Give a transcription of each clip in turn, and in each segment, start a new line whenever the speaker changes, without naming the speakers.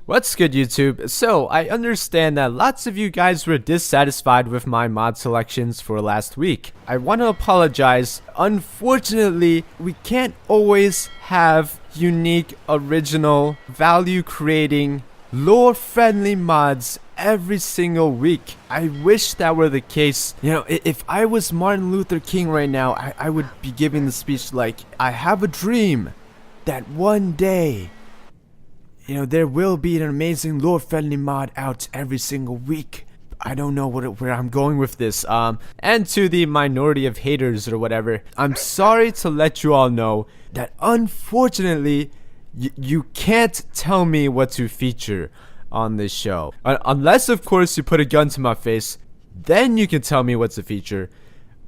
What's good, YouTube? So, I understand that lots of you guys were dissatisfied with my mod selections for last week. I want to apologize. Unfortunately, we can't always have unique, original, value-creating, lore-friendly mods every single week. I wish that were the case. You know, if I was Martin Luther King right now, I would be giving the speech like, I have a dream that one day, you know, there will be an amazing lore-friendly mod out every single week. I don't know where I'm going with this. And to the minority of haters or whatever, I'm sorry to let you all know that unfortunately, you can't tell me what to feature on this show. Unless, of course, you put a gun to my face, then you can tell me what to feature.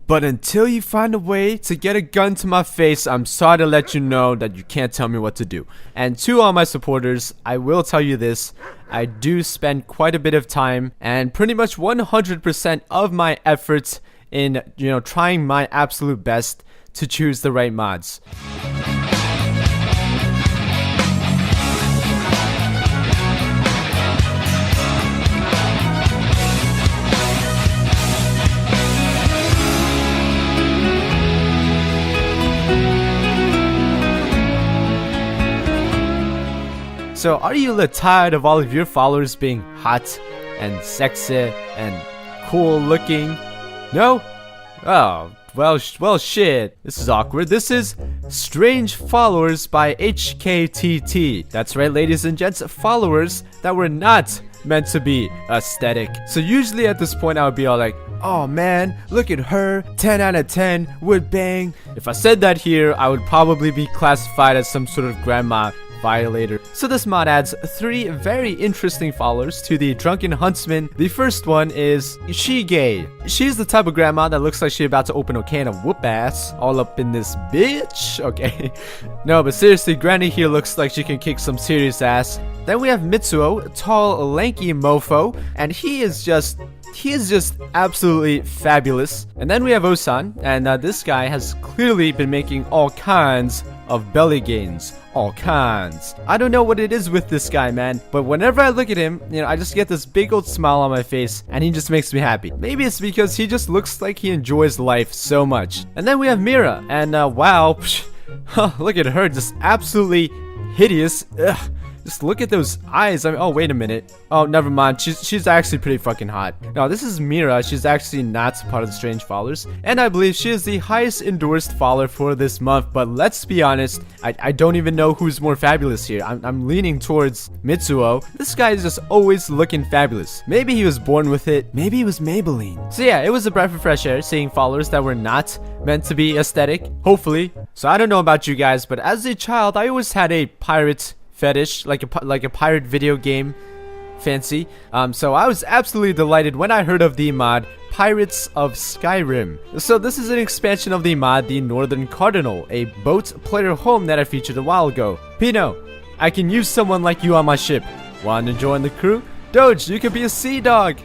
But until you find a way to get a gun to my face, I'm sorry to let you know that you can't tell me what to do. And to all my supporters, I will tell you this. I do spend quite a bit of time and pretty much 100% of my efforts in, trying my absolute best to choose the right mods. So, are you tired of all of your followers being hot and sexy and cool looking? No? Oh, well shit. This is awkward. This is Strange Followers by HKTT. That's right, ladies and gents, followers that were not meant to be aesthetic. So usually at this point I would be all like, oh man, look at her, 10 out of 10, would bang. If I said that here, I would probably be classified as some sort of grandma violator. So this mod adds 3 very interesting followers to the Drunken Huntsman. The first one is Shige. She's the type of grandma that looks like she's about to open a can of whoop ass all up in this bitch. Okay. No, but seriously, Granny here looks like she can kick some serious ass. Then we have Mitsuo, a tall, lanky mofo, and he is just absolutely fabulous. And then we have Osan, and this guy has clearly been making all kinds of belly gains. All kinds. I don't know what it is with this guy, man, but whenever I look at him, I just get this big old smile on my face, and he just makes me happy. Maybe it's because he just looks like he enjoys life so much. And then we have Mira, and wow, look at her, just absolutely hideous. Ugh. Just look at those eyes. I mean, oh, wait a minute. Oh, never mind. She's actually pretty fucking hot. No, this is Mira. She's actually not part of the Strange Followers. And I believe she is the highest endorsed follower for this month. But let's be honest, I don't even know who's more fabulous here. I'm leaning towards Mitsuo. This guy is just always looking fabulous. Maybe he was born with it. Maybe he was Maybelline. So yeah, it was a breath of fresh air seeing followers that were not meant to be aesthetic. Hopefully. So I don't know about you guys, but as a child, I always had a pirate fetish, like a pirate video game fancy. So I was absolutely delighted when I heard of the mod Pirates of Skyrim. So this is an expansion of the mod the Northern Cardinal, a boat player home that I featured a while ago. Pino, I can use someone like you on my ship. Want to join the crew? Doge, you could be a sea dog.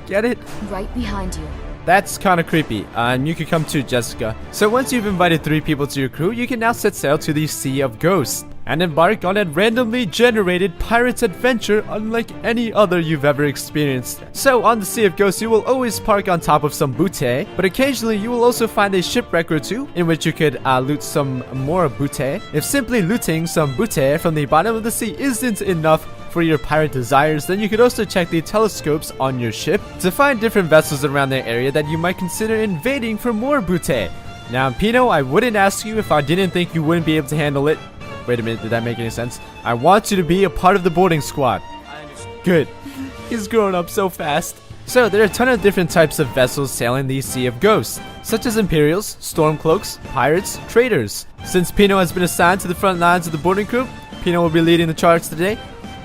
Get it?
Right behind you.
That's kind of creepy, and you can come too, Jessica. So once you've invited 3 people to your crew, you can now set sail to the Sea of Ghosts and embark on a randomly generated pirate's adventure unlike any other you've ever experienced. So on the Sea of Ghosts, you will always park on top of some booty, but occasionally you will also find a shipwreck or 2 in which you could loot some more booty. If simply looting some booty from the bottom of the sea isn't enough for your pirate desires, then you could also check the telescopes on your ship to find different vessels around the area that you might consider invading for more booty. Now, Pino, I wouldn't ask you if I didn't think you wouldn't be able to handle it. Wait a minute, did that make any sense? I want you to be a part of the boarding squad. Good. He's growing up so fast. So, there are a ton of different types of vessels sailing the Sea of Ghosts, such as Imperials, Stormcloaks, Pirates, Traders. Since Pino has been assigned to the front lines of the boarding crew, Pino will be leading the charge today.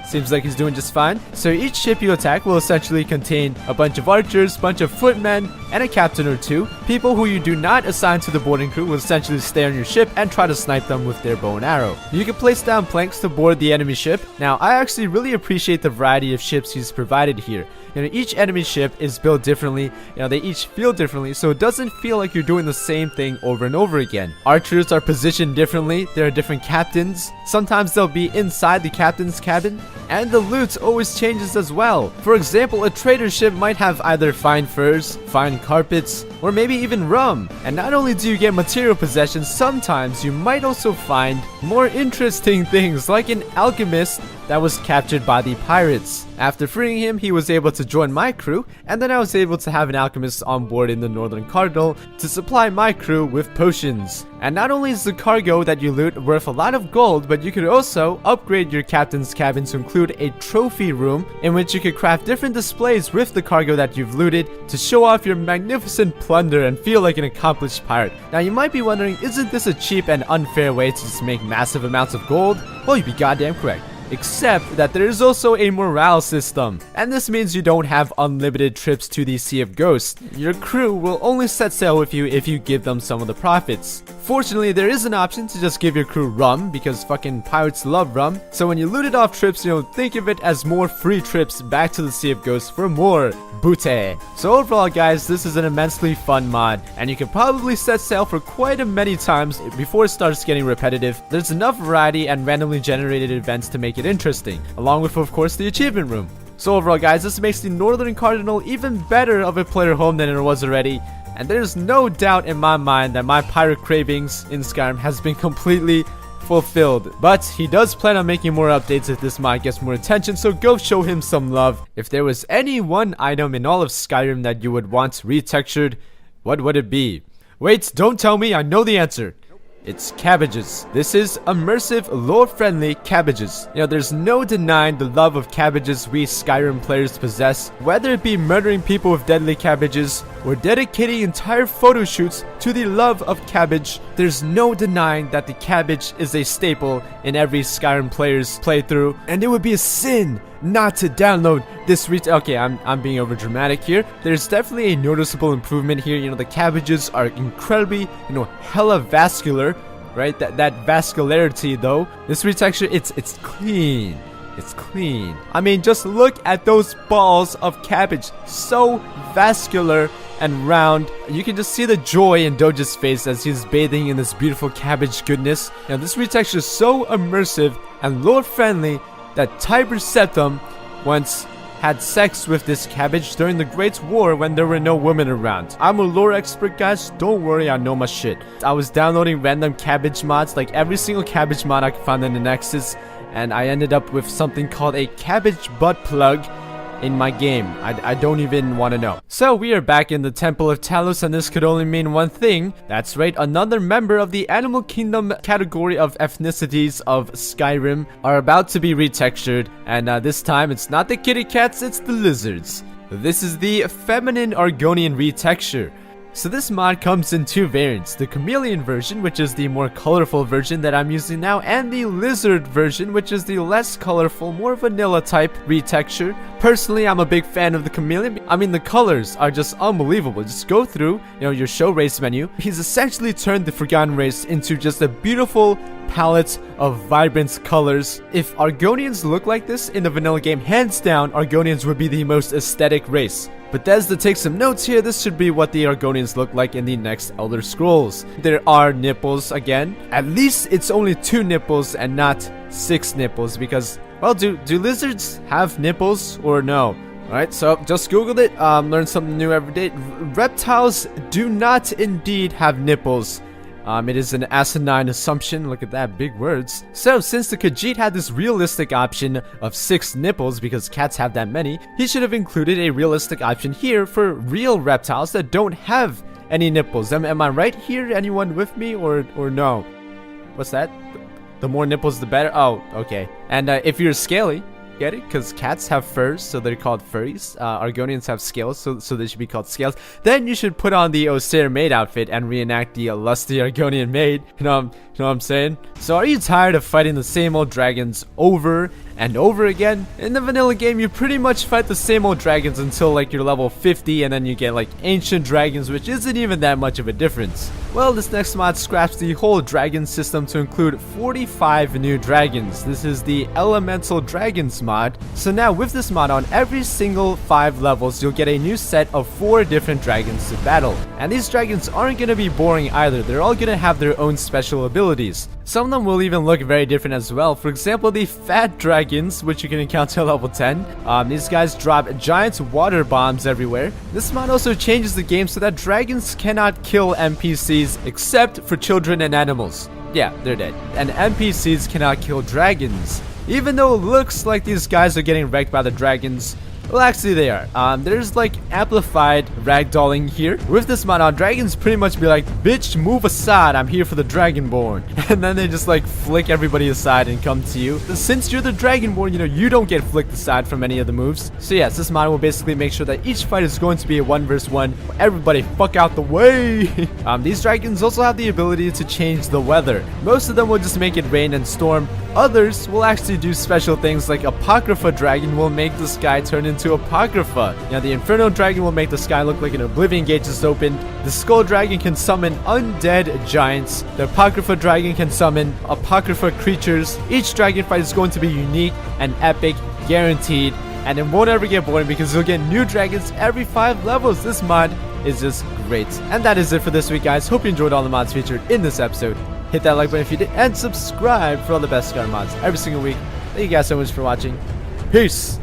Seems like he's doing just fine. So each ship you attack will essentially contain a bunch of archers, bunch of footmen, and a captain or 2. People who you do not assign to the boarding crew will essentially stay on your ship and try to snipe them with their bow and arrow. You can place down planks to board the enemy ship. Now, I actually really appreciate the variety of ships he's provided here. Each enemy ship is built differently. They each feel differently, so it doesn't feel like you're doing the same thing over and over again. Archers are positioned differently. There are different captains. Sometimes they'll be inside the captain's cabin. And the loot always changes as well. For example, a trader ship might have either fine furs, fine carpets, or maybe even rum. And not only do you get material possessions, sometimes you might also find more interesting things, like an alchemist that was captured by the pirates. After freeing him, he was able to join my crew, and then I was able to have an alchemist on board in the Northern Cardinal to supply my crew with potions. And not only is the cargo that you loot worth a lot of gold, but you could also upgrade your captain's cabin to include a trophy room in which you could craft different displays with the cargo that you've looted to show off your magnificent plunder and feel like an accomplished pirate. Now you might be wondering, isn't this a cheap and unfair way to just make massive amounts of gold? Well, you'd be goddamn correct. Except that there is also a morale system, and this means you don't have unlimited trips to the Sea of Ghosts. Your crew will only set sail with you if you give them some of the profits. Fortunately, there is an option to just give your crew rum, because fucking pirates love rum. So when you looted off trips, think of it as more free trips back to the Sea of Ghosts for more booty. So overall guys, this is an immensely fun mod, and you can probably set sail for quite a many times before it starts getting repetitive. There's enough variety and randomly generated events to make it interesting, along with of course the achievement room. So overall guys, this makes the Northern Cardinal even better of a player home than it was already, and there's no doubt in my mind that my pirate cravings in Skyrim has been completely fulfilled. But he does plan on making more updates if this mod gets more attention, so go show him some love. If there was any one item in all of Skyrim that you would want retextured, what would it be? Wait, don't tell me, I know the answer. It's cabbages. This is immersive, lore-friendly cabbages. There's no denying the love of cabbages we Skyrim players possess. Whether it be murdering people with deadly cabbages, or dedicating entire photo shoots to the love of cabbage, there's no denying that the cabbage is a staple in every Skyrim player's playthrough, and it would be a sin not to download this okay, I'm being over dramatic here. There's definitely a noticeable improvement here. The cabbages are incredibly, hella vascular, right? That vascularity though. This retexture, it's clean. It's clean. I mean, just look at those balls of cabbage. So vascular and round. You can just see the joy in Doge's face as he's bathing in this beautiful cabbage goodness. This retexture is so immersive and lore-friendly that Tiber Septim once had sex with this cabbage during the Great War when there were no women around. I'm a lore expert, guys. Don't worry, I know my shit. I was downloading random cabbage mods, like every single cabbage mod I could find in the Nexus, and I ended up with something called a cabbage butt plug in my game. I don't even want to know. So we are back in the Temple of Talos, and this could only mean one thing. That's right, another member of the Animal Kingdom category of ethnicities of Skyrim are about to be retextured, and this time it's not the kitty cats, it's the lizards. This is the feminine Argonian retexture. So this mod comes in two variants, the chameleon version, which is the more colorful version that I'm using now, and the lizard version, which is the less colorful, more vanilla type retexture. Personally, I'm a big fan of the chameleon. I mean, the colors are just unbelievable. Just go through, your show race menu. He's essentially turned the Forgotten Race into just a beautiful palette of vibrant colors. If Argonians look like this in the vanilla game, hands down, Argonians would be the most aesthetic race. Bethesda takes some notes here. This should be what the Argonians look like in the next Elder Scrolls. There are nipples again. At least it's only 2 nipples and not 6 nipples, because, well, do lizards have nipples or no? Alright, so just googled it, learn something new every day. Reptiles do not indeed have nipples. It is an asinine assumption. Look at that, big words. So, since the Khajiit had this realistic option of 6 nipples, because cats have that many, he should have included a realistic option here for real reptiles that don't have any nipples. Am I right here? Anyone with me, or no? What's that? The more nipples, the better? Oh, okay. And if you're scaly, get it? Because cats have furs, so they're called furries. Argonians have scales, so they should be called scales. Then you should put on the austere maid outfit and reenact the lusty Argonian maid. You know what I'm saying? So are you tired of fighting the same old dragons over and over again? In the vanilla game, you pretty much fight the same old dragons until like you're level 50, and then you get like ancient dragons, which isn't even that much of a difference. Well, this next mod scraps the whole dragon system to include 45 new dragons. This is the Elemental Dragons mod. So now with this mod, on every single 5 levels, you'll get a new set of 4 different dragons to battle. And these dragons aren't going to be boring either. They're all going to have their own special abilities. abilities. Some of them will even look very different as well. For example, the fat dragons, which you can encounter at level 10. These guys drop giant water bombs everywhere. This mod also changes the game so that dragons cannot kill NPCs except for children and animals. Yeah, they're dead. And NPCs cannot kill dragons. Even though it looks like these guys are getting wrecked by the dragons, well, actually they are. There's like amplified ragdolling here. With this mod on, dragons pretty much be like, bitch, move aside, I'm here for the Dragonborn. And then they just like flick everybody aside and come to you. Since you're the Dragonborn, you know, you don't get flicked aside from any of the moves. So yes, this mod will basically make sure that each fight is going to be a 1 vs 1. Everybody fuck out the way. These dragons also have the ability to change the weather. Most of them will just make it rain and storm. Others will actually do special things, like Apocrypha Dragon will make the sky turn into Apocrypha. Now the Inferno Dragon will make the sky look like an Oblivion Gate just opened. The Skull Dragon can summon undead giants. The Apocrypha Dragon can summon Apocrypha creatures. Each dragon fight is going to be unique and epic, guaranteed. And it won't ever get boring because you'll get new dragons every 5 levels. This mod is just great. And that is it for this week, guys. Hope you enjoyed all the mods featured in this episode. Hit that like button if you did, and subscribe for all the best Skyrim mods every single week. Thank you guys so much for watching. Peace!